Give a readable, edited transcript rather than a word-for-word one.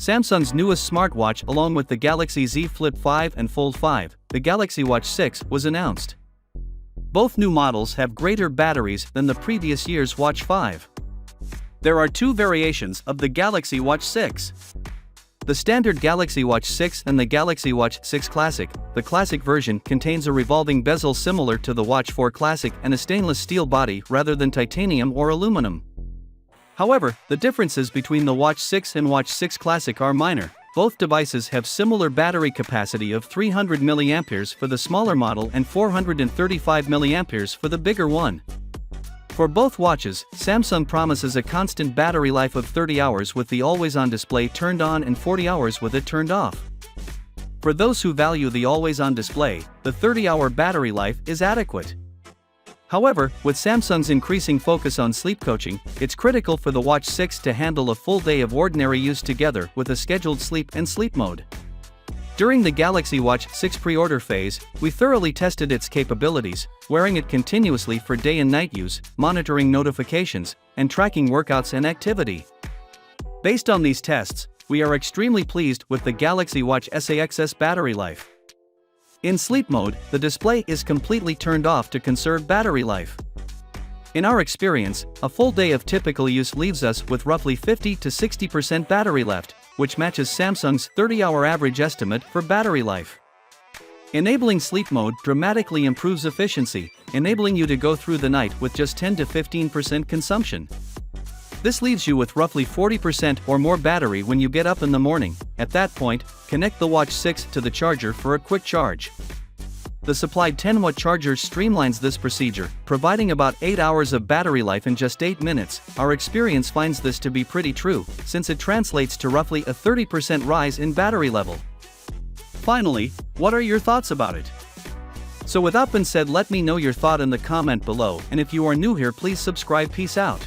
Samsung's newest smartwatch along with the Galaxy Z Flip 5 and Fold 5, the Galaxy Watch 6, was announced. Both new models have greater batteries than the previous year's Watch 5. There are two variations of the Galaxy Watch 6. The standard Galaxy Watch 6 and the Galaxy Watch 6 Classic. The Classic version contains a revolving bezel similar to the Watch 4 Classic and a stainless steel body rather than titanium or aluminum. However, the differences between the Watch 6 and Watch 6 Classic are minor. Both devices have similar battery capacity of 300 mAh for the smaller model and 435 mAh for the bigger one. For both watches, Samsung promises a constant battery life of 30 hours with the always-on display turned on and 40 hours with it turned off. For those who value the always-on display, the 30-hour battery life is adequate. However, with Samsung's increasing focus on sleep coaching, it's critical for the Watch 6 to handle a full day of ordinary use together with a scheduled sleep and sleep mode. During the Galaxy Watch 6 pre-order phase, we thoroughly tested its capabilities, wearing it continuously for day and night use, monitoring notifications, and tracking workouts and activity. Based on these tests, we are extremely pleased with the Galaxy Watch SAXS battery life. In sleep mode, the display is completely turned off to conserve battery life. In our experience, a full day of typical use leaves us with roughly 50 to 60% battery left, which matches Samsung's 30-hour average estimate for battery life. Enabling sleep mode dramatically improves efficiency, enabling you to go through the night with just 10 to 15% consumption. This leaves you with roughly 40% or more battery when you get up in the morning. At that point, connect the Watch 6 to the charger for a quick charge. The supplied 10-watt charger streamlines this procedure, providing about 8 hours of battery life in just 8 minutes. Our experience finds this to be pretty true, since it translates to roughly a 30% rise in battery level. Finally, what are your thoughts about it? So with that being said, let me know your thought in the comment below, and if you are new here, please subscribe. Peace out.